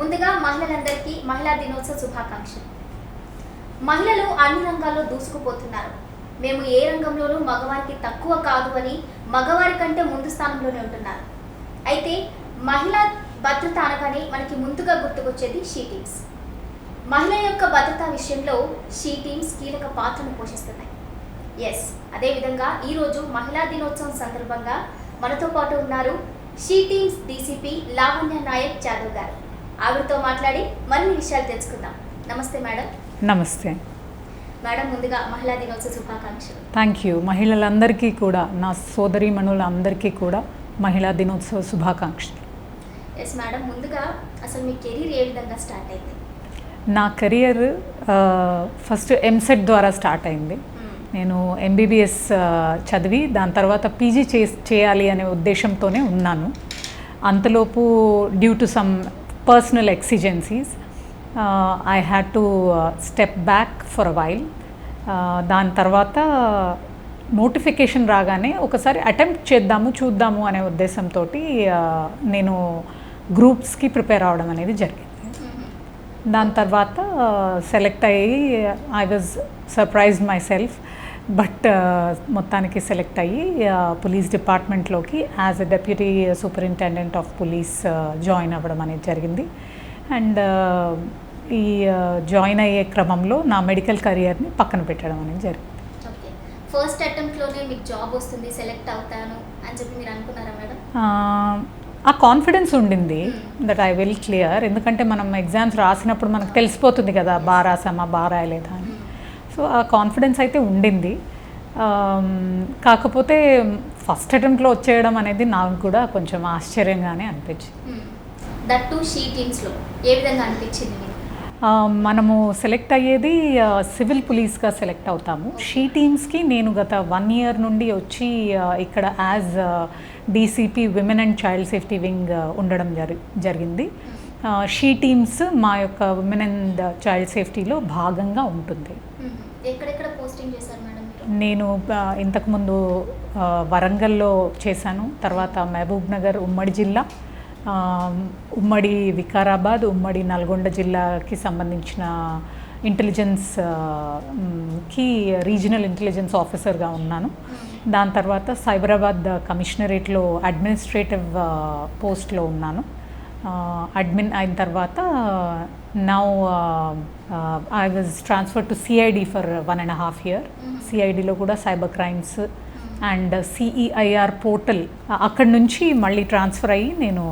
ముందుగా మహిళలందరికీ మహిళా దినోత్సవ శుభాకాంక్షలు. మహిళలు అన్ని రంగాల్లో దూసుకుపోతున్నారు. మేము ఏ రంగంలోనూ మగవారికి తక్కువ కాదు అని మగవారి కంటే ముందు స్థానంలోనే ఉంటున్నారు. అయితే మహిళా భద్రత అనగానే మనకి ముందుగా గుర్తుకొచ్చేది షీ టీమ్స్. మహిళ యొక్క భద్రతా విషయంలో షీ టీమ్స్ కీలక పాత్రను పోషిస్తున్నాయి. అదేవిధంగా ఈరోజు మహిళా దినోత్సవం సందర్భంగా మనతో పాటు ఉన్నారు she teams DCP Lavanya Nayak Jadhav garu. ఆవిడతో మాట్లాడి మరిన్ని విషయాలు తెలుసుకుందాం. నమస్తే మేడం. నమస్తే మేడం, ముందుగా మహిళా దినోత్సవ శుభాకాంక్షలు. Thank you. మహిళలందరికీ కూడా, నా సోదరీమణులందరికీ కూడా మహిళా దినోత్సవ శుభాకాంక్షలు. మేడం, ముందుగా అసలు మీ కెరీర్ ఏ విధంగా స్టార్ట్ అయింది? నా కెరియర్ ఫస్ట్ ఎంసెట్ ద్వారా స్టార్ట్ అయింది. నేను ఎంబీబీఎస్ చదివి దాని తర్వాత పీజీ చేయాలి అనే ఉద్దేశంతోనే ఉన్నాను. అంతలోపు due to some personal exigencies I had to step back for a while. దాని తర్వాత నోటిఫికేషన్ రాగానే ఒకసారి అటెంప్ట్ చూద్దాము అనే ఉద్దేశంతో నేను గ్రూప్స్కి ప్రిపేర్ అవ్వడం అనేది జరిగింది. దాని తర్వాత సెలెక్ట్ అయ్యి I was surprised myself, but మొత్తానికి సెలెక్ట్ అయ్యి పోలీస్ డిపార్ట్మెంట్లోకి as a deputy superintendent of police join అవ్వడం అనేది జరిగింది. అండ్ ఈ జాయిన్ అయ్యే క్రమంలో నా మెడికల్ కెరియర్ని పక్కన పెట్టడం అనేది జరిగింది. ఫస్ట్ అటెంప్ట్లోనే మీకు జాబ్ వస్తుంది, సెలెక్ట్ అవుతాను అని చెప్పి మీరు అనుకున్నారా మేడం? ఆ కాన్ఫిడెన్స్ ఉండింది దట్ ఐ విల్ క్లియర్. ఎందుకంటే మనం ఎగ్జామ్స్ రాసినప్పుడు మనకు తెలిసిపోతుంది కదా, బాగా రాసామా బాగా రాయలేదా అని. సో ఆ కాన్ఫిడెన్స్ అయితే ఉండింది. కాకపోతే ఫస్ట్ అటెంప్ట్లో వచ్చేయడం అనేది నాకు కూడా కొంచెం ఆశ్చర్యంగానే అనిపించింది. దట్ టు షీ టీమ్స్లో ఏ విధంగా అనిపించింది? మనము సెలెక్ట్ అయ్యేది సివిల్ పోలీస్గా సెలెక్ట్ అవుతాము. షీ టీమ్స్కి నేను గత 1 year నుండి వచ్చి ఇక్కడ as DCP women and child safety wing ఉండడం జరిగింది. షీ టీమ్స్ మా యొక్క విమెన్ అండ్ చైల్డ్ సేఫ్టీలో భాగంగా ఉంటుంది. ఎక్కడెక్కడ పోస్టింగ్ చేశారు మేడం? నేను ఇంతకుముందు వరంగల్లో చేశాను, తర్వాత మహబూబ్ నగర్ ఉమ్మడి జిల్లా, ఉమ్మడి వికారాబాద్, ఉమ్మడి నల్గొండ జిల్లాకి సంబంధించిన ఇంటెలిజెన్స్కి రీజనల్ ఇంటెలిజెన్స్ ఆఫీసర్గా ఉన్నాను. దాని తర్వాత సైబరాబాద్ కమిషనరేట్లో అడ్మినిస్ట్రేటివ్ పోస్ట్లో ఉన్నాను. అడ్మిన్ అయిన తర్వాత now I was transfer to CID for 1.5 years. సిఐడిలో కూడా cyber crimes and CEIR portal, అక్కడి నుంచి మళ్ళీ ట్రాన్స్ఫర్ అయ్యి నేను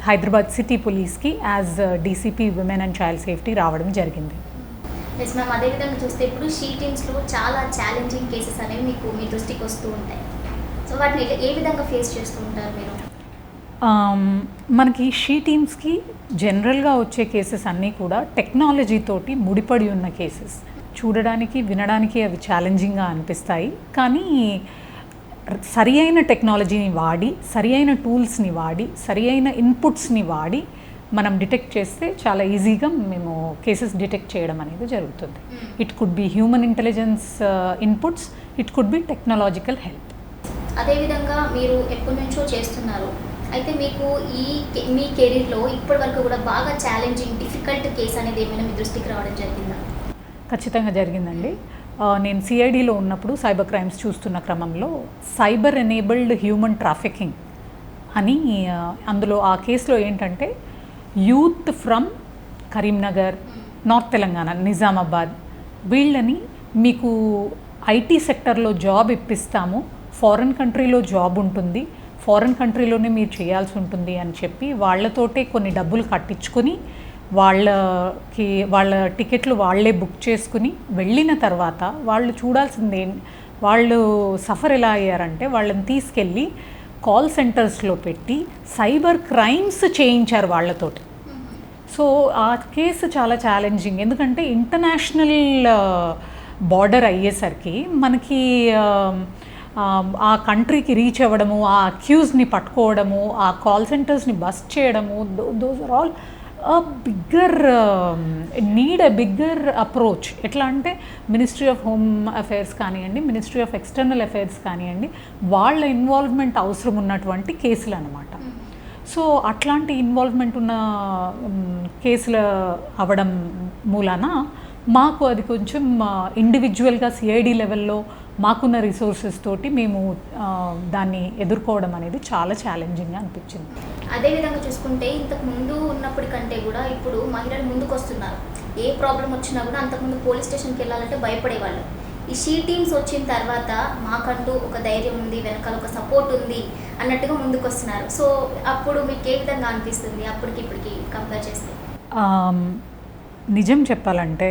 హైదరాబాద్ సిటీ పోలీస్కి as DCP women and child safety రావడం జరిగింది. ఎస్ మ్యామ్, అదేవిధంగా చూస్తే ఇప్పుడు షీ టీమ్స్లో చాలా ఛాలెంజింగ్ కేసెస్ అనేవి మీ దృష్టికి వస్తూ ఉంటాయి. సో వాటిని ఏ విధంగా ఫేస్ చేస్తూ ఉంటారు మీరు? మనకి షీ టీమ్స్కి జనరల్గా వచ్చే కేసెస్ అన్నీ కూడా టెక్నాలజీతోటి ముడిపడి ఉన్న కేసెస్. చూడడానికి వినడానికి అవి ఛాలెంజింగ్గా అనిపిస్తాయి, కానీ సరి అయిన టెక్నాలజీని వాడి, సరి అయిన టూల్స్ని వాడి, సరి అయిన ఇన్పుట్స్ని వాడి మనం డిటెక్ట్ చేస్తే చాలా ఈజీగా మేము కేసెస్ డిటెక్ట్ చేయడం అనేది జరుగుతుంది. It could be human intelligence inputs, it could be technological help. అదేవిధంగా మీరు ఎప్పటి నుంచో చేస్తున్నారు, అయితే మీకు మీ కెరీర్లో ఇప్పటి వరకు కూడా బాగా ఛాలెంజింగ్ డిఫికల్ట్ కేసు అనేది ఏమైనా మీ దృష్టికి రావడం జరిగిందా? ఖచ్చితంగా జరిగిందండి. నేను సిఐడిలో ఉన్నప్పుడు సైబర్ క్రైమ్స్ చూస్తున్న క్రమంలో సైబర్ ఎనేబుల్డ్ హ్యూమన్ ట్రాఫికింగ్ అని, అందులో ఆ కేసులో ఏంటంటే youth from Karimnagar, north Telangana, Nizamabad, వీళ్ళని మీకు ఐటీ సెక్టర్లో జాబ్ ఇప్పిస్తాము, ఫారెన్ కంట్రీలో జాబ్ ఉంటుంది, ఫారెన్ కంట్రీలోనే మీరు చేయాల్సి ఉంటుంది అని చెప్పి వాళ్ళతోటే కొన్ని డబ్బులు కట్టించుకొని వాళ్ళ టికెట్లు వాళ్ళే బుక్ చేసుకుని వెళ్ళిన తర్వాత వాళ్ళు చూడాల్సిందే, వాళ్ళు సఫర్ ఎలా అయ్యారంటే వాళ్ళని తీసుకెళ్ళి కాల్ సెంటర్స్లో పెట్టి సైబర్ క్రైమ్స్ చేయించారు వాళ్ళతోటి. సో ఆ కేసు చాలా ఛాలెంజింగ్, ఎందుకంటే ఇంటర్నేషనల్ బార్డర్ అయ్యేసరికి మనకి ఆ కంట్రీకి రీచ్ అవ్వడము, ఆ అక్యూజ్ని పట్టుకోవడము, ఆ కాల్ సెంటర్స్ని బస్ట్ చేయడము, those are all need a bigger approach. ఎట్లా అంటే మినిస్ట్రీ ఆఫ్ హోమ్ అఫైర్స్ కానివ్వండి, మినిస్ట్రీ ఆఫ్ ఎక్స్టర్నల్ అఫైర్స్ కానివ్వండి, వాళ్ళ ఇన్వాల్వ్మెంట్ అవసరం ఉన్నటువంటి కేసులు అన్నమాట. సో అట్లాంటి ఇన్వాల్వ్మెంట్ ఉన్న కేసులు అవ్వడం మూలాన మాకు అది కొంచెం ఇండివిజువల్గా సిఐడి లెవెల్లో మాకున్న రిసోర్సెస్ తోటి మేము దాన్ని ఎదుర్కోవడం అనేది చాలా ఛాలెంజింగ్గా అనిపించింది. అదేవిధంగా చూసుకుంటే ఇంతకు ముందు ఉన్నప్పటి కంటే కూడా ఇప్పుడు మహిళలు ముందుకు వస్తున్నారు. ఏ ప్రాబ్లం వచ్చినా కూడా అంతకుముందు పోలీస్ స్టేషన్కి వెళ్ళాలంటే భయపడేవాళ్ళు. ఈ షీ టీమ్స్ వచ్చిన తర్వాత మాకంటూ ఒక ధైర్యం ఉంది, వెనకాల ఒక సపోర్ట్ ఉంది అన్నట్టుగా ముందుకు వస్తున్నారు. సో అప్పుడు మీకు ఏ విధంగా అనిపిస్తుంది అప్పటికి ఇప్పటికి కంపేర్ చేస్తే? నిజం చెప్పాలంటే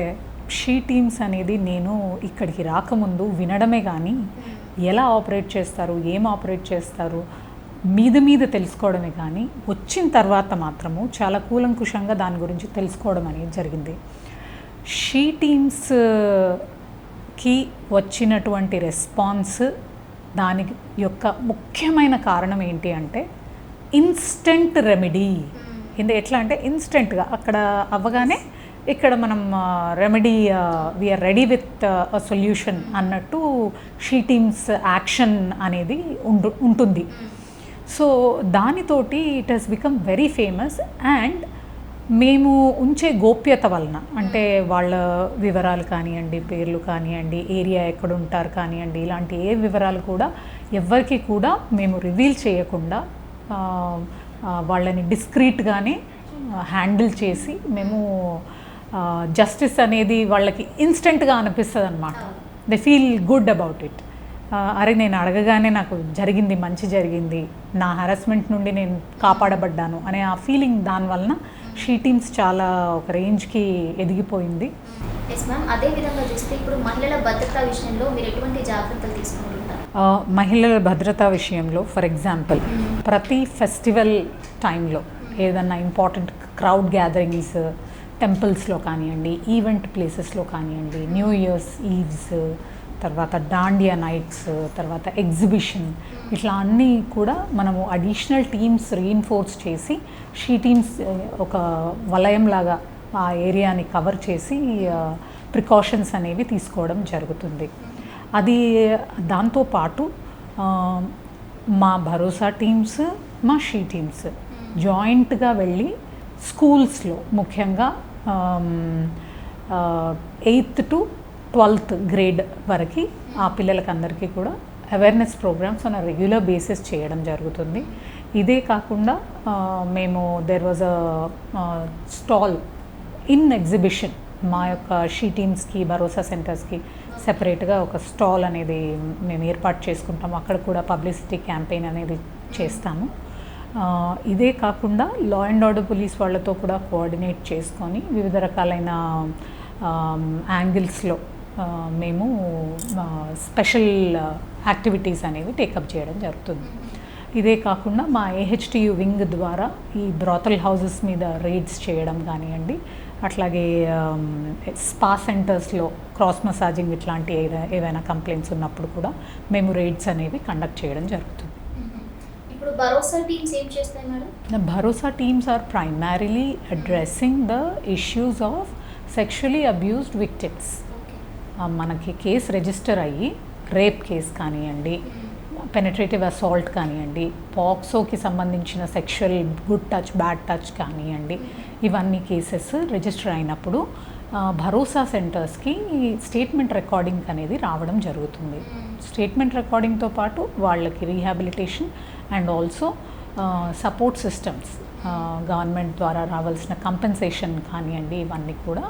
షీ టీమ్స్ అనేది నేను ఇక్కడికి రాకముందు వినడమే కానీ ఎలా ఆపరేట్ చేస్తారు, ఏం ఆపరేట్ చేస్తారు మీద తెలుసుకోవడమే కానీ వచ్చిన తర్వాత మాత్రము చాలా కూలంకుషంగా దాని గురించి తెలుసుకోవడం అనేది జరిగింది. షీ టీమ్స్కి వచ్చినటువంటి రెస్పాన్స్ దానికి యొక్క ముఖ్యమైన కారణం ఏంటి అంటే ఇన్స్టెంట్ రెమెడీ. ఎట్లా అంటే ఇన్స్టెంట్గా అక్కడ అవ్వగానే ఇక్కడ మనం remedy we're ready with a solution అన్నట్టు షీ టీమ్స్ యాక్షన్ అనేది ఉంటుంది. సో దానితోటి it has become very famous. And మేము ఉంచే గోప్యత వలన అంటే వాళ్ళ వివరాలు కానివ్వండి, పేర్లు కానివ్వండి, ఏరియా ఎక్కడ ఉంటారు కానివ్వండి, ఇలాంటి ఏ వివరాలు కూడా ఎవరికి కూడా మేము రివీల్ చేయకుండా వాళ్ళని డిస్క్రీట్గానే హ్యాండిల్ చేసి మేము జస్టిస్ అనేది వాళ్ళకి ఇన్స్టెంట్గా అనిపిస్తుంది అన్నమాట. They feel good about it. అరే నేను అడగగానే నాకు జరిగింది, మంచి జరిగింది, నా హెరాస్మెంట్ నుండి నేను కాపాడబడ్డాను అనే ఆ ఫీలింగ్ దానివలన షీ టీమ్స్ చాలా ఒక రేంజ్కి ఎదిగిపోయింది. Yes ma'am. అదేవిధంగా చూస్తే ఇప్పుడు మహిళల భద్రతా విషయంలో మీరు ఎటువంటి జాగ్రత్తలు తీసుకుంటుంటారు? మహిళల భద్రతా విషయంలో ఫర్ ఎగ్జాంపుల్ ప్రతి ఫెస్టివల్ టైంలో ఏదన్నా ఇంపార్టెంట్ క్రౌడ్ గ్యాదరింగ్స్ టెంపుల్స్లో కానివ్వండి, ఈవెంట్ ప్లేసెస్లో కానివ్వండి, న్యూ ఇయర్స్ ఈవ్స్, తర్వాత దాండియా నైట్స్, తర్వాత ఎగ్జిబిషన్, ఇట్లా అన్నీ కూడా మనము అడిషనల్ టీమ్స్ రీఇన్ఫోర్స్ చేసి షీ టీమ్స్ ఒక వలయంలాగా ఆ ఏరియాని కవర్ చేసి ప్రికాషన్స్ అనేవి తీసుకోవడం జరుగుతుంది. అది దాంతోపాటు మా భరోసా టీమ్స్, మా షీ టీమ్స్ జాయింట్గా వెళ్ళి స్కూల్స్లో ముఖ్యంగా 8th to 12th గ్రేడ్ వరకు ఆ పిల్లలకందరికీ కూడా awareness programs on regular basis చేయడం జరుగుతుంది. ఇదే కాకుండా మేము there was a stall in exhibition మా యొక్క షీ టీమ్స్కి, భరోసా సెంటర్స్కి సెపరేట్గా ఒక స్టాల్ అనేది మేము ఏర్పాటు చేసుకుంటాము. అక్కడ కూడా పబ్లిసిటీ క్యాంపెయిన్ అనేది చేస్తాము. ఇదే కాకుండా లా అండ్ ఆర్డర్ పోలీస్ వాళ్ళతో కూడా కోఆర్డినేట్ చేసుకొని వివిధ రకాలైన యాంగిల్స్లో మేము స్పెషల్ యాక్టివిటీస్ అనేవి టేకప్ చేయడం జరుగుతుంది. ఇదే కాకుండా మా AHTU వింగ్ ద్వారా ఈ బ్రాతల్ హౌసెస్ మీద రైడ్స్ చేయడం కానివ్వండి, అట్లాగే స్పా సెంటర్స్లో క్రాస్ మసాజింగ్ ఇట్లాంటి ఏవైనా కంప్లైంట్స్ ఉన్నప్పుడు కూడా మేము రైడ్స్ అనేవి కండక్ట్ చేయడం జరుగుతుంది. ఇప్పుడు భరోసా టీమ్స్ ఏం చేస్తాయి madam? The Bharosa teams are primarily addressing the issues of sexually abused victims. మనకి కేసు రిజిస్టర్ అయ్యి రేప్ కేసు కానివ్వండి, పెనట్రేటివ్ అసాల్ట్ కానివ్వండి, పాక్సోకి సంబంధించిన sexual good touch, bad touch కానివ్వండి, ఇవన్నీ కేసెస్ రిజిస్టర్ అయినప్పుడు భరోసా సెంటర్స్కి స్టేట్మెంట్ రికార్డింగ్ అనేది రావడం జరుగుతుంది. స్టేట్మెంట్ రికార్డింగ్తో పాటు వాళ్ళకి rehabilitation and also support systems, government ద్వారా రావాల్సిన కంపెన్సేషన్ కానివ్వండి, ఇవన్నీ కూడా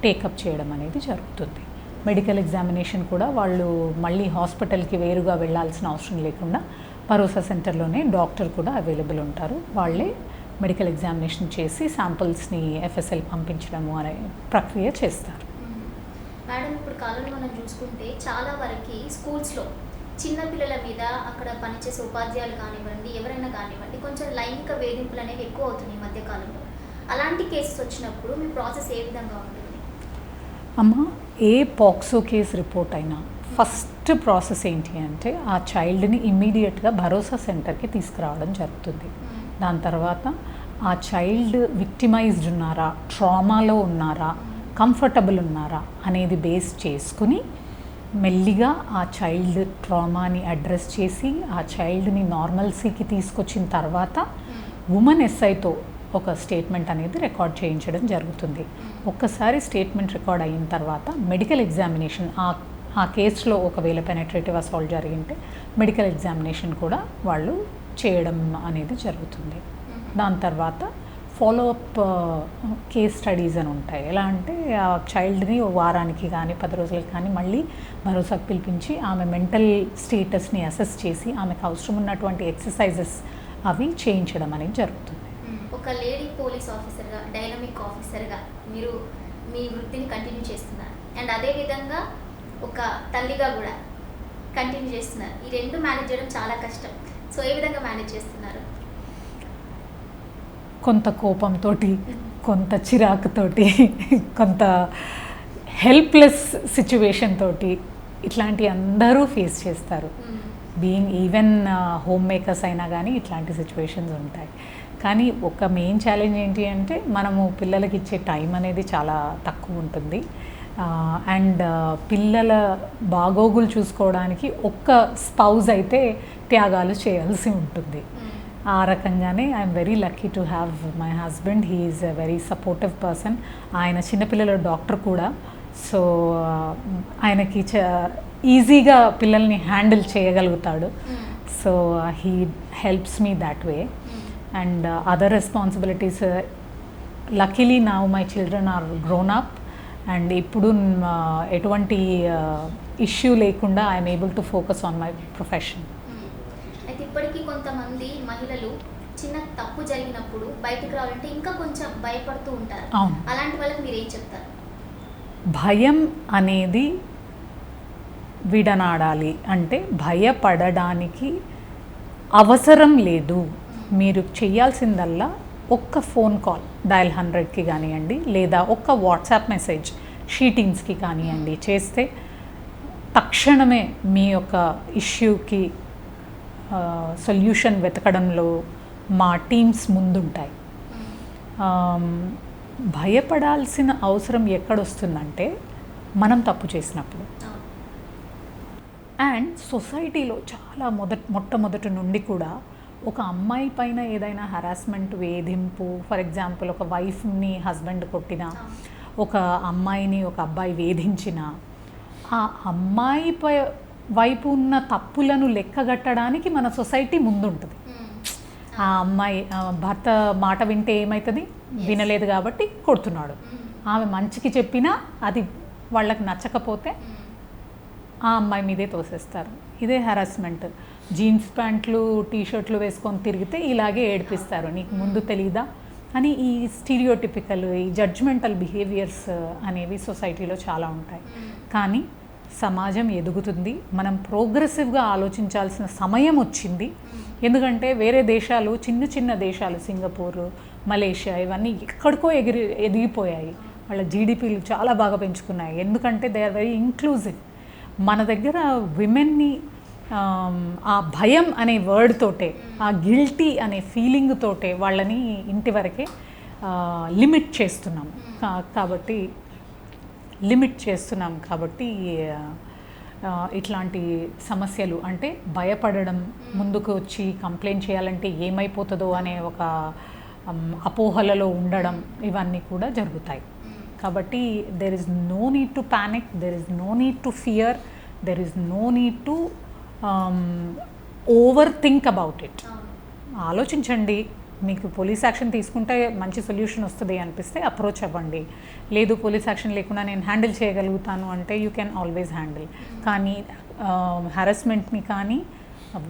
టేకప్ చేయడం అనేది జరుగుతుంది. మెడికల్ ఎగ్జామినేషన్ కూడా వాళ్ళు మళ్ళీ హాస్పిటల్కి వేరుగా వెళ్ళాల్సిన అవసరం లేకుండా భరోసా సెంటర్లోనే డాక్టర్ కూడా అవైలబుల్ ఉంటారు. వాళ్ళే మెడికల్ ఎగ్జామినేషన్ చేసి శాంపిల్స్ని FSL పంపించడము అనే ప్రక్రియ చేస్తారు. మేడం, ఇప్పుడు కాలంలో మనం చూసుకుంటే చాలా వరకు స్కూల్స్లో చిన్నపిల్లల మీద అక్కడ పనిచేసే ఉపాధ్యాయులు కానివ్వండి, ఎవరైనా కానివ్వండి, కొంచెం లైంగిక వేధింపులు అనేవి ఎక్కువ అవుతున్నాయి ఈ మధ్యకాలంలో. అలాంటి కేసెస్ వచ్చినప్పుడు మీ ప్రాసెస్ ఏ విధంగా ఉంటుంది? అమ్మ, ఏ పాక్సో కేసు రిపోర్ట్ అయినా ఫస్ట్ ప్రాసెస్ ఏంటి అంటే ఆ చైల్డ్ని ఇమ్మీడియట్గా భరోసా సెంటర్కి తీసుకురావడం జరుగుతుంది. దాని తర్వాత ఆ చైల్డ్ విక్టిమైజ్డ్ ఉన్నారా, ట్రామాలో ఉన్నారా, కంఫర్టబుల్ ఉన్నారా అనేది బేస్ చేసుకుని మెల్లిగా ఆ చైల్డ్ ట్రామాని అడ్రస్ చేసి ఆ చైల్డ్ని నార్మల్సీకి తీసుకొచ్చిన తర్వాత ఉమెన్ ఎస్ఐతో ఒక స్టేట్మెంట్ అనేది రికార్డ్ చేయించడం జరుగుతుంది. ఒక్కసారి స్టేట్మెంట్ రికార్డ్ అయిన తర్వాత మెడికల్ ఎగ్జామినేషన్, ఆ కేసులో ఒకవేళ పెనట్రేటివ్ అసాల్ట్ జరిగింటే మెడికల్ ఎగ్జామినేషన్ కూడా వాళ్ళు చేయడం అనేది జరుగుతుంది. దాని తర్వాత ఫాలోఅప్ కేస్ స్టడీస్ అని ఉంటాయి. ఎలా అంటే ఆ చైల్డ్ని వారానికి కానీ 10 రోజులకి కానీ మళ్ళీ భరోసాకు పిలిపించి ఆమె మెంటల్ స్టేటస్ని అసెస్ చేసి ఆమెకు అవసరం ఉన్నటువంటి ఎక్సర్సైజెస్ అవి చేయించడం అనేది జరుగుతుంది. ఒక లేడీ పోలీస్ ఆఫీసర్గా, డైనమిక్ ఆఫీసర్గా మీరు మీ వృత్తిని కంటిన్యూ చేస్తున్నారు. అండ్ అదేవిధంగా ఒక తల్లిగా కూడా కంటిన్యూ చేస్తున్నారు. ఈ రెండు మేనేజ్ చేయడం చాలా కష్టం. సో ఏ విధంగా మేనేజ్ చేస్తున్నారు? కొంత కోపంతో, కొంత చిరాకుతోటి, కొంత హెల్ప్లెస్ సిచ్యువేషన్ తోటి ఇట్లాంటి అందరూ ఫేస్ చేస్తారు. బీయింగ్ ఈవెన్ హోమ్ మేకర్స్ అయినా కానీ ఇట్లాంటి సిచ్యువేషన్స్ ఉంటాయి. కానీ ఒక మెయిన్ ఛాలెంజ్ ఏంటి అంటే మనము పిల్లలకి ఇచ్చే టైం అనేది చాలా తక్కువ ఉంటుంది. అండ్ పిల్లల బాగోగులు చూసుకోవడానికి ఒక్క స్పౌజ్ అయితే త్యాగాలు చేయాల్సి ఉంటుంది. ఆ రకంగానే I'm very lucky to have my husband. He is a very supportive person. ఆయన చిన్నపిల్లల డాక్టర్ కూడా. సో ఆయనకి ఈజీగా పిల్లల్ని హ్యాండిల్ చేయగలుగుతాడు. So he helps me that way. And other responsibilities, luckily now my children are grown up and ఇప్పుడు ఎటువంటి issue లేకుండా I'm able to focus on my profession. అయితే ఇప్పటికీ కొంతమంది మహిళలు చిన్న తప్పు జరిగినప్పుడు బయటకు రావాలంటే ఇంకా కొంచెం భయపడుతూ ఉంటారు. అలాంటి వాళ్ళకి మీరు ఏం చెప్తారు? భయం అనేది విడనాడాలి. అంటే భయపడడానికి అవసరం లేదు. మీరు చేయాల్సిందల్లా ఒక్క ఫోన్ కాల్ డయల్ 100కి కానివ్వండి, లేదా ఒక్క వాట్సాప్ మెసేజ్ షీటింగ్స్కి కానివ్వండి చేస్తే తక్షణమే మీ యొక్క ఇష్యూకి సొల్యూషన్ వెతకడంలో మా టీమ్స్ ముందుంటాయి. భయపడాల్సిన అవసరం ఎక్కడొస్తుందంటే మనం తప్పు చేసినప్పుడు. అండ్ సొసైటీలో చాలా మొట్టమొదటి నుండి కూడా ఒక అమ్మాయి పైన ఏదైనా హరాస్మెంట్, వేధింపు, ఫర్ ఎగ్జాంపుల్ ఒక వైఫ్ని హస్బెండ్ కొట్టిన, ఒక అమ్మాయిని ఒక అబ్బాయి వేధించిన, ఆ అమ్మాయి వైపు ఉన్న తప్పులను లెక్కగట్టడానికి మన సొసైటీ ముందుంటుంది. ఆ అమ్మాయి భర్త మాట వింటే ఏమవుతుంది, వినలేదు కాబట్టి కొడుతున్నాడు. ఆమె మంచికి చెప్పినా అది వాళ్ళకి నచ్చకపోతే ఆ అమ్మాయి మీదే తోసేస్తారు. ఇదే హరాస్మెంట్. జీన్స్ ప్యాంట్లు, టీషర్ట్లు వేసుకొని తిరిగితే ఇలాగే ఏడిపిస్తారు, నీకు ముందు తెలీదా అని. ఈ స్టీరియోటిపికల్, ఈ జడ్జ్మెంటల్ బిహేవియర్స్ అనేవి సొసైటీలో చాలా ఉంటాయి. కానీ సమాజం ఎదుగుతుంది, మనం ప్రోగ్రెసివ్గా ఆలోచించాల్సిన సమయం వచ్చింది. ఎందుకంటే వేరే దేశాలు, చిన్న చిన్న దేశాలు, సింగపూర్, మలేషియా, ఇవన్నీ ఎక్కడికో ఎదిగిపోయాయి. వాళ్ళ జీడిపీలు చాలా బాగా పెంచుకున్నాయి. ఎందుకంటే దే ఆర్ వెరీ ఇంక్లూజివ్. మన దగ్గర విమెన్ని ఆ భయం అనే వర్డ్ తోటే, ఆ గిల్టీ అనే ఫీలింగ్ తోటే వాళ్ళని ఇంటి వరకే లిమిట్ చేస్తున్నాం. కాబట్టి ఇట్లాంటి సమస్యలు, అంటే భయపడడం, ముందుకు వచ్చి కంప్లైంట్ చేయాలంటే ఏమైపోతుందో అనే ఒక అపోహలలో ఉండడం, ఇవన్నీ కూడా జరుగుతాయి. కాబట్టి there is no need to panic, there is no need to fear, there is no need to over think about it. ఆలోచించండి. మీకు పోలీస్ యాక్షన్ తీసుకుంటే మంచి సొల్యూషన్ వస్తుంది అనిపిస్తే అప్రోచ్ అవ్వండి. లేదు పోలీస్ యాక్షన్ లేకుండా నేను హ్యాండిల్ చేయగలుగుతాను అంటే యూ కెన్ ఆల్వేస్ హ్యాండిల్. కానీ హరాస్మెంట్ని కానీ,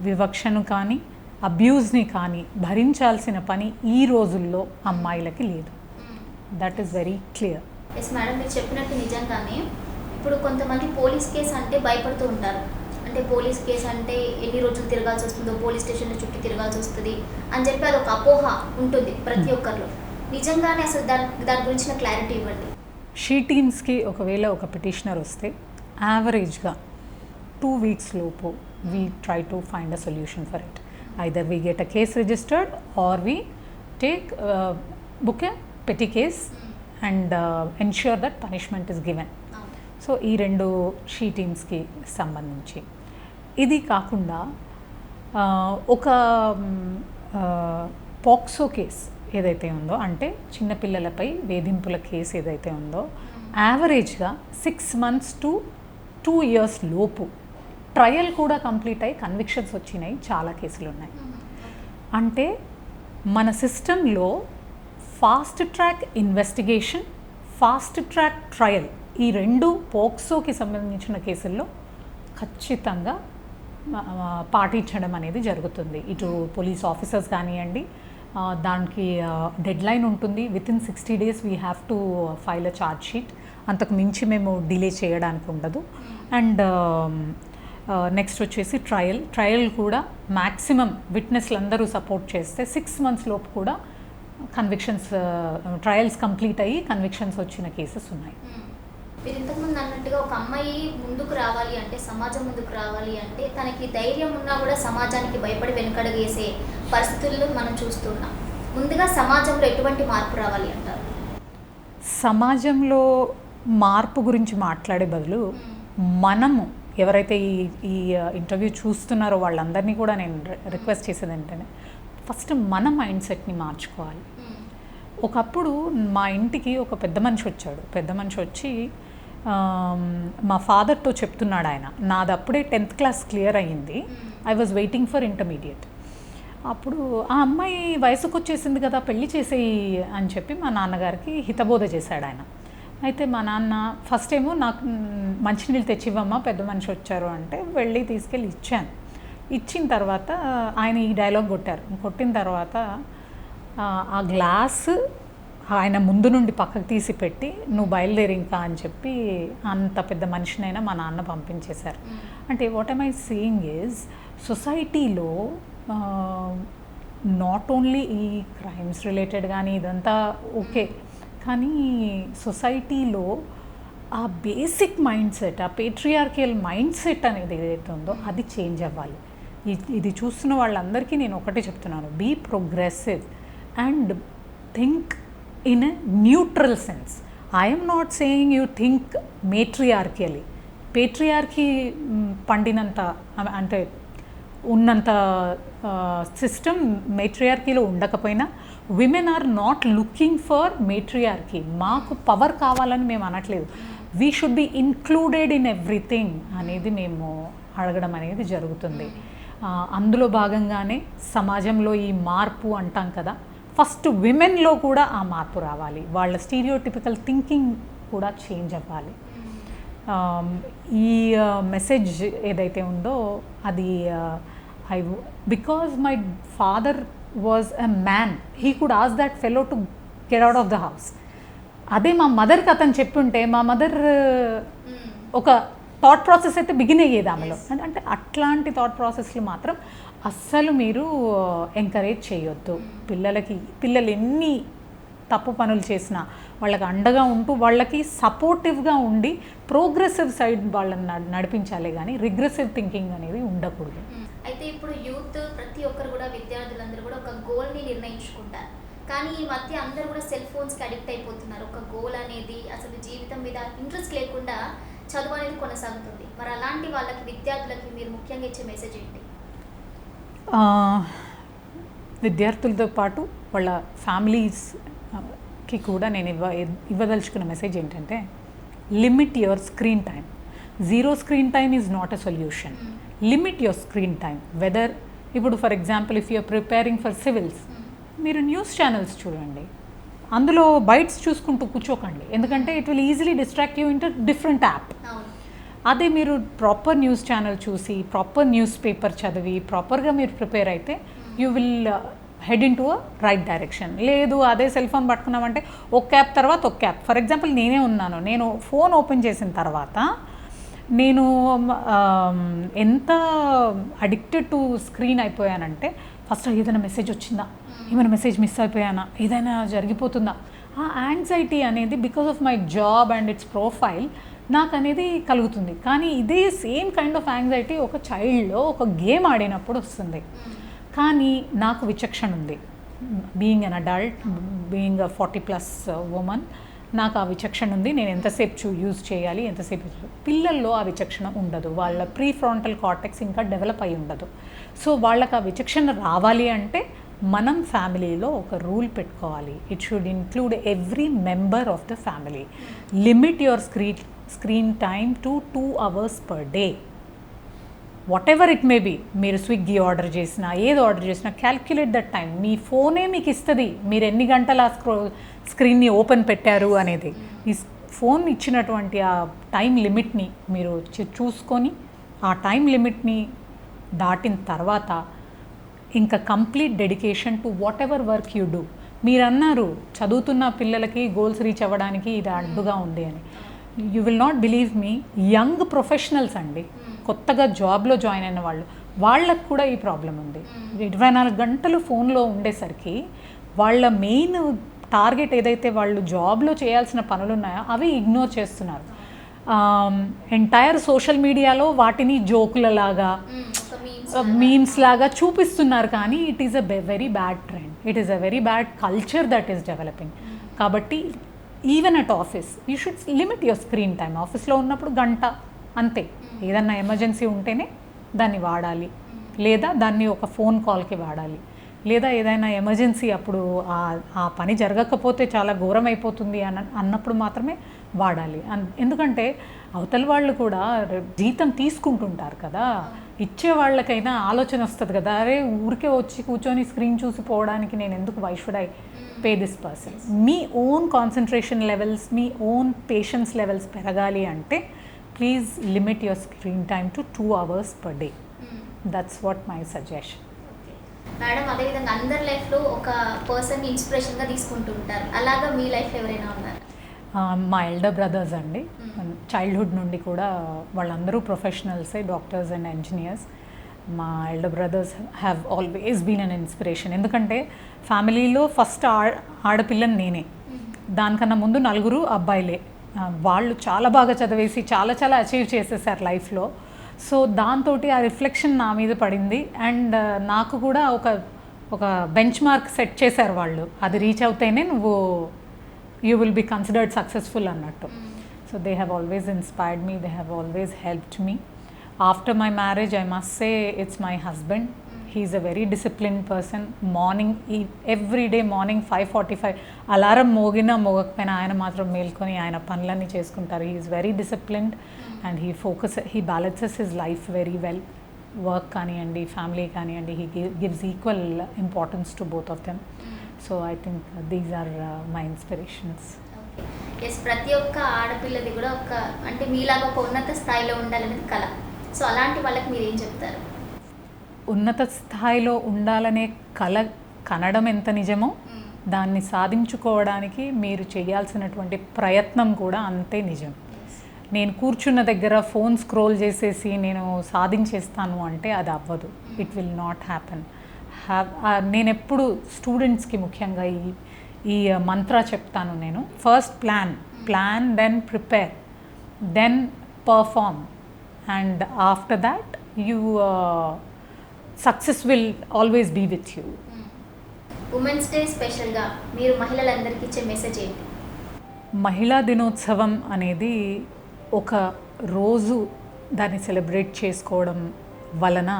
వివక్షను కానీ, అబ్యూస్ని కానీ భరించాల్సిన పని ఈ రోజుల్లో అమ్మాయిలకి లేదు. That is very clear. Yes madam, మీరు చెప్పినట్టు నిజంగానే ఇప్పుడు కొంతమంది పోలీస్ కేసు అంటే భయపడుతూ ఉంటారు. అంటే పోలీస్ కేసు అంటే ఎన్ని రోజులు తిరగాల్సి వస్తుందో, పోలీస్ స్టేషన్లో చుట్టూ తిరగాల్సి వస్తుంది అని చెప్పి అది ఒక అపోహ ఉంటుంది ప్రతి ఒక్కరిలో. నిజంగానే అసలు దాని గురించిన క్లారిటీ ఇవ్వండి. షీ టీమ్స్కి ఒకవేళ ఒక పిటిషనర్ వస్తే యావరేజ్గా 2 weeks లోపు we try to find a solution for it. Either we get a case registered are we take book a petty case and ensure that punishment is given. So ఈ 2 she టీమ్స్కి సంబంధించి. ఇది కాకుండా ఒక POCSO case ఏదైతే ఉందో, అంటే చిన్నపిల్లలపై వేధింపుల case ఏదైతే ఉందో, యావరేజ్గా 6 months to 2 years లోపు ట్రయల్ కూడా కంప్లీట్ అయ్యి కన్విక్షన్స్ వచ్చినాయి, చాలా కేసులు ఉన్నాయి. అంటే మన సిస్టంలో fast track investigation, fast track trial, ఈ రెండు పోక్సోకి సంబంధించిన కేసుల్లో ఖచ్చితంగా పాటించడం అనేది జరుగుతుంది. ఇటు పోలీస్ ఆఫీసర్స్ కానివ్వండి, దానికి డెడ్ లైన్ ఉంటుంది. Within 60 days we have to file a charge sheet. అంతకు మించి మేము డిలే చేయడానికి ఉండదు. అండ్ నెక్స్ట్ వచ్చేసి ట్రయల్ కూడా మ్యాక్సిమం విట్నెస్లు అందరూ సపోర్ట్ చేస్తే 6 months లోపు కూడా కన్విక్షన్స్, ట్రయల్స్ కంప్లీట్ అయ్యి కన్విక్షన్స్ వచ్చిన కేసెస్ ఉన్నాయి. మీరు ఇంతకుముందు అన్నట్టుగా ఒక అమ్మాయి ముందుకు రావాలి అంటే, సమాజం ముందుకు రావాలి అంటే తనకి ధైర్యం ఉన్నా కూడా సమాజానికి భయపడి వెనుకడుగేసే పరిస్థితుల్లో మనం చూస్తున్నాం. ముందుగా సమాజంలో ఎటువంటి మార్పు రావాలి అంటారు? సమాజంలో మార్పు గురించి మాట్లాడే బదులు మనము ఎవరైతే ఈ ఇంటర్వ్యూ చూస్తున్నారో వాళ్ళందరినీ కూడా నేను రిక్వెస్ట్ చేసేది ఏంటంటే, ఫస్ట్ మన మైండ్ సెట్ని మార్చుకోవాలి. ఒకప్పుడు మా ఇంటికి ఒక పెద్ద మనిషి వచ్చాడు. పెద్ద మనిషి వచ్చి మా ఫాదర్తో చెప్తున్నాడు, ఆయన నాది అప్పుడే 10th class క్లియర్ అయ్యింది, I was waiting for intermediate. అప్పుడు ఆ అమ్మాయి వయసుకు వచ్చేసింది కదా, పెళ్లి చేసేయి అని చెప్పి మా నాన్నగారికి హితబోధ చేశాడు ఆయన. అయితే మా నాన్న ఫస్ట్ ఏమో నాకు మంచినీళ్ళు తెచ్చివ్వమ్మా పెద్ద మనిషి వచ్చారు అంటే వెళ్ళి తీసుకెళ్ళి ఇచ్చాను. ఇచ్చిన తర్వాత ఆయన ఈ డైలాగ్ కొట్టిన తర్వాత ఆ గ్లాస్ ఆయన ముందు నుండి పక్కకు తీసి పెట్టి నువ్వు బయలుదేరి ఇంకా అని చెప్పి అంత పెద్ద మనిషినైనా మా నాన్న పంపించేశారు. అంటే వాట్ ఐ సీయింగ్ ఈజ్, సొసైటీలో నాట్ ఓన్లీ ఈ క్రైమ్స్ రిలేటెడ్ కానీ ఇదంతా ఓకే, కానీ సొసైటీలో ఆ బేసిక్ మైండ్ సెట్, ఆ పేట్రియార్కియల్ మైండ్ సెట్ అనేది ఏదైతే ఉందో అది చేంజ్ అవ్వాలి. ఇది చూస్తున్న వాళ్ళందరికీ నేను ఒకటే చెప్తున్నాను, be progressive and think in a neutral sense. I'm not saying you think matriarchally. Patriarchy పండినంత అంటే ఉన్నంత సిస్టమ్ మేట్రియార్కీలో ఉండకపోయినా women are not looking for matriarchy. మాకు పవర్ కావాలని మేము అనట్లేదు, we should be included in everything అనేది మేము అడగడం అనేది జరుగుతుంది. అందులో భాగంగానే సమాజంలో ఈ మార్పు అంటాం కదా, ఫస్ట్ విమెన్లో కూడా ఆ మార్పు రావాలి, వాళ్ళ స్టీరియోటిపికల్ థింకింగ్ కూడా చేంజ్ అవ్వాలి. ఈ మెసేజ్ ఏదైతే ఉందో అది because my father was a man, he could ask that fellow to get out of the house. అదే మా మదర్కి అతను చెప్పుంటే మా మదర్ ఒక థాట్ ప్రాసెస్ అయితే బిగిన్ అయ్యేది ఆమెలో. అంటే అట్లాంటి థాట్ ప్రాసెస్లు మాత్రం అస్సలు మీరు ఎంకరేజ్ చేయొద్దు. పిల్లలు ఎన్ని తప్పు పనులు చేసినా వాళ్ళకి అండగా ఉంటూ వాళ్ళకి సపోర్టివ్గా ఉండి ప్రోగ్రెసివ్ సైడ్ వాళ్ళని నడిపించాలి, కానీ రిగ్రెసివ్ థింకింగ్ అనేది ఉండకూడదు. అయితే ఇప్పుడు యూత్ ప్రతి ఒక్కరు కూడా, విద్యార్థులందరూ కూడా ఒక గోల్ని నిర్ణయించుకుంటారు, కానీ ఈ మధ్య అందరూ కూడా సెల్ ఫోన్స్కి అడిక్ట్ అయిపోతున్నారు. ఒక గోల్ అనేది, అసలు జీవితం మీద ఇంట్రెస్ట్ లేకుండా చదువు అనేది కొనసాగుతుంది. మరి అలాంటి వాళ్ళకి, విద్యార్థులకి మీరు ముఖ్యంగా ఇచ్చే మెసేజ్ ఏంటి? విద్యార్థులతో పాటు వాళ్ళ ఫ్యామిలీస్కి కూడా నేను ఇవ్వదలుచుకున్న మెసేజ్ ఏంటంటే, limit your screen time. Zero screen time is not a solution. Limit your screen time. Whether ఇప్పుడు for example if you're preparing for civils, మీరు న్యూస్ ఛానల్స్ చూడండి, అందులో బైట్స్ చూసుకుంటూ కూర్చోకండి, ఎందుకంటే it will easily distract you into different app. అదే మీరు proper news channel చూసి, ప్రాపర్ న్యూస్ పేపర్ చదివి, ప్రాపర్గా మీరు ప్రిపేర్ అయితే you will head into a right direction. లేదు అదే సెల్ ఫోన్ పట్టుకున్నామంటే ఒక యాప్ తర్వాత ఒక యాప్. ఫర్ ఎగ్జాంపుల్ నేనే ఉన్నాను, నేను ఫోన్ ఓపెన్ చేసిన తర్వాత నేను ఎంత అడిక్టెడ్ టు స్క్రీన్ అయిపోయానంటే, ఫస్ట్ ఏదైనా మెసేజ్ వచ్చిందా, ఏమైనా మెసేజ్ మిస్ అయిపోయానా, ఏదైనా జరిగిపోతుందా, ఆ యాంగ్జైటీ అనేది because of my job and it's profile నాకు అనేది కలుగుతుంది. కానీ ఇదే సేమ్ కైండ్ ఆఫ్ యాంగ్జైటీ ఒక చైల్డ్లో ఒక గేమ్ ఆడినప్పుడు వస్తుంది. కానీ నాకు విచక్షణ ఉంది, being an adult, being a 40+ women, నాకు ఆ విచక్షణ ఉంది. నేను ఎంతసేపు యూజ్ చేయాలి, ఎంతసేపు. పిల్లల్లో ఆ విచక్షణ ఉండదు, వాళ్ళ ప్రీ ఫ్రాంటల్ కార్టెక్స్ ఇంకా డెవలప్ అయి ఉండదు. సో వాళ్ళకి ఆ విచక్షణ రావాలి అంటే మనం ఫ్యామిలీలో ఒక రూల్ పెట్టుకోవాలి. It should include every member of the family. Limit your screen time to 2 hours per day. Whatever it may be. మీరు స్విగ్గీ ఆర్డర్ చేసినా, ఏది ఆర్డర్ చేసినా క్యాల్కులేట్ దట్ టైం. మీ ఫోనే మీకు ఇస్తుంది మీరు ఎన్ని గంటల స్క్రీన్ని ఓపెన్ పెట్టారు అనేది. ఈ ఫోన్ ఇచ్చినటువంటి ఆ టైం లిమిట్ని మీరు చూసుకొని ఆ టైం లిమిట్ని దాటిన తర్వాత ఇంకా complete dedication to what ever work you do. మీరు అన్నారు చదువుతున్న పిల్లలకి గోల్స్ రీచ్ అవ్వడానికి ఇది అడ్డుగా ఉంది అని. You will not believe me, young professionals అండి, కొత్తగా జాబ్లో జాయిన్ అయిన వాళ్ళకు కూడా ఈ ప్రాబ్లం ఉంది. 24 గంటలు ఫోన్లో ఉండేసరికి వాళ్ళ మెయిన్ టార్గెట్ ఏదైతే వాళ్ళు జాబ్లో చేయాల్సిన పనులు ఉన్నాయో అవి ఇగ్నోర్ చేస్తున్నారు. ఎంటైర్ సోషల్ మీడియాలో వాటిని జోకులలాగా, మీమ్స్ లాగా చూపిస్తున్నారు. కానీ it is a very bad trend. It is a very bad culture that is developing. కాబట్టి even at office you should limit your screen time. ఆఫీస్లో ఉన్నప్పుడు గంట అంతే. ఏదన్నా ఎమర్జెన్సీ ఉంటేనే దాన్ని వాడాలి, లేదా దాన్ని ఒక ఫోన్ కాల్కి వాడాలి, లేదా ఏదైనా ఎమర్జెన్సీ అప్పుడు ఆ పని జరగకపోతే చాలా ఘోరం అయిపోతుంది అన్నప్పుడు మాత్రమే వాడాలి. ఎందుకంటే అవతల వాళ్ళు కూడా జీతం తీసుకుంటుంటారు కదా, ఇచ్చే వాళ్ళకైనా ఆలోచన వస్తుంది కదా, అరే ఊరికే వచ్చి కూర్చొని స్క్రీన్ చూసి పోవడానికి నేను ఎందుకు, why should I pay this person. మీ ఓన్ కాన్సన్ట్రేషన్ లెవెల్స్, మీ ఓన్ పేషెన్స్ లెవెల్స్ పెరగాలి అంటే please limit your screen time to 2 hours per day. That's what my suggestion. Madam, అదేవిధంగా అందరి లైఫ్లో ఒక పర్సన్ ఇన్స్పిరేషన్గా తీసుకుంటుంటారు. అలాగా మీ లైఫ్లో ఎవరైనా ఉన్నారు? మా ఎల్డర్ బ్రదర్స్ అండి. చైల్డ్హుడ్ నుండి కూడా వాళ్ళందరూ ప్రొఫెషనల్సే, డాక్టర్స్ అండ్ ఇంజనీర్స్. మా elder brothers have always been an inspiration. ఎందుకంటే ఫ్యామిలీలో ఫస్ట్ ఆడపిల్లని నేనే, దానికన్నా ముందు 4 అబ్బాయిలే. వాళ్ళు చాలా బాగా చదివేసి చాలా చాలా అచీవ్ చేసేసారు లైఫ్లో. సో దాంతో ఆ రిఫ్లెక్షన్ నా మీద పడింది. అండ్ నాకు కూడా ఒక బెంచ్ మార్క్ సెట్ చేశారు వాళ్ళు, అది రీచ్ అవుతేనే నువ్వు you will be considered successful అన్నట్టు. So they have always inspired me, they have always helped me. After my marriage I must say it's my husband. He is a very disciplined person. Every day morning 5:45 alarm మోగకపోయినా ఆయన మాత్రం మేల్కొని ఆయన పనులన్నీ చేసుకుంటారు. He is very disciplined and he balances his life very well. Work కానివ్వండి, family కానివ్వండి, he gives equal importance to both of them. So I think these are my inspirations. Yes, ప్రతి ఒక్క ఆడపిల్లది కూడా అంటే మీలాగా ఒక ఉన్నత స్థాయిలో ఉండాలనేది కళ. సో అలాంటి వాళ్ళకి మీరు ఏం చెప్తారు? ఉన్నత స్థాయిలో ఉండాలనే కళ కనడం ఎంత నిజమో, దాన్ని సాధించుకోవడానికి మీరు చేయాల్సినటువంటి ప్రయత్నం కూడా అంతే నిజం. నేను కూర్చున్న దగ్గర ఫోన్ స్క్రోల్ చేసేసి నేను సాధించేస్తాను అంటే అది అవ్వదు. It will not happen. నేను ఎప్పుడు స్టూడెంట్స్కి ముఖ్యంగా ఈ మంత్ర చెప్తాను నేను. First plan, then prepare, then perform, and after that success will always be with you. Women's day స్పెషల్గా మీరు మహిళలందరికీ ఇచ్చే మెసేజ్ ఏంటి? మహిళా దినోత్సవం అనేది ఒక రోజు దాన్ని సెలబ్రేట్ చేసుకోవడం వలన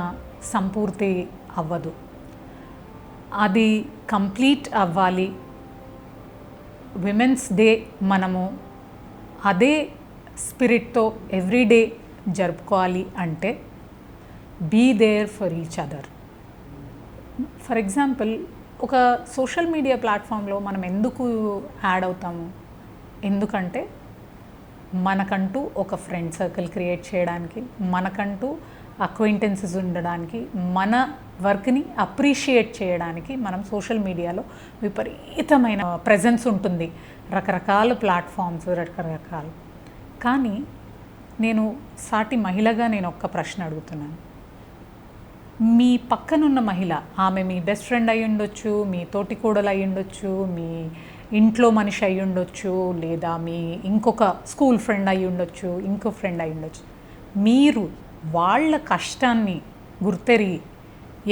సంపూర్తి అవ్వదు. అది కంప్లీట్ అవ్వాలి. విమెన్స్ డే మనము అదే స్పిరిట్తో ఎవ్రీడే జరుపుకోవాలి అంటే be there for each other. For example, ఒక సోషల్ మీడియా ప్లాట్ఫామ్లో మనం ఎందుకు యాడ్ అవుతాము? ఎందుకంటే మనకంటూ ఒక ఫ్రెండ్ సర్కిల్ క్రియేట్ చేయడానికి, మనకంటూ అక్వైంటెన్సెస్ ఉండడానికి, మన వర్క్ని అప్రిషియేట్ చేయడానికి మనం సోషల్ మీడియాలో విపరీతమైన ప్రెజెన్స్ ఉంటుంది. రకరకాల ప్లాట్ఫామ్స్, రకరకాలు. కానీ నేను సాటి మహిళగా నేను ఒక్క ప్రశ్న అడుగుతున్నాను. మీ పక్కనున్న మహిళ, ఆమె మీ బెస్ట్ ఫ్రెండ్ అయి ఉండొచ్చు, మీ తోటి కోడలు అయి ఉండొచ్చు, మీ ఇంట్లో మనిషి అయి ఉండొచ్చు, లేదా మీ ఇంకొక స్కూల్ ఫ్రెండ్ అయి ఉండొచ్చు, ఇంకో ఫ్రెండ్ అయి ఉండొచ్చు. మీరు వాళ్ళ కష్టాన్ని గుర్తెరిగి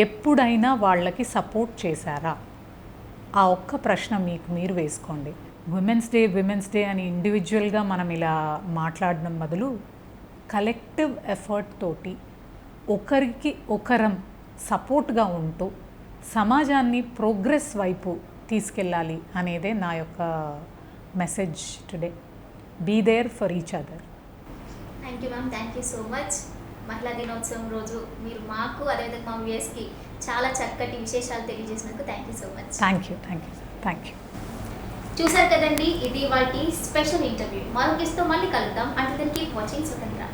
ఎప్పుడైనా వాళ్ళకి సపోర్ట్ చేశారా? ఆ ఒక్క ప్రశ్న మీకు మీరు వేసుకోండి. విమెన్స్ డే అని ఇండివిజువల్గా మనం ఇలా మాట్లాడడం బదులు కలెక్టివ్ ఎఫర్ట్ తోటి ఒకరికి ఒకరం సపోర్ట్గా ఉంటూ సమాజాన్ని ప్రోగ్రెస్ వైపు తీసుకెళ్ళాలి అనేదే నా యొక్క message today. Be there for each other. Thank you ma'am, thank you so much. మహిళా దినోత్సవం రోజు మీరు మాకు అదేవిధంగా మా వ్యూయర్స్కి చాలా చక్కటి విశేషాలు తెలియజేసినందుకు thank you so much. Thank you, thank you, thank you. చూసారు కదండి, ఇది వాటి స్పెషల్ ఇంటర్వ్యూ. మరో గెస్ట్తో మళ్ళీ కలుద్దాం. అంటే కీప్ వాచింగ్ స్వతంత్ర.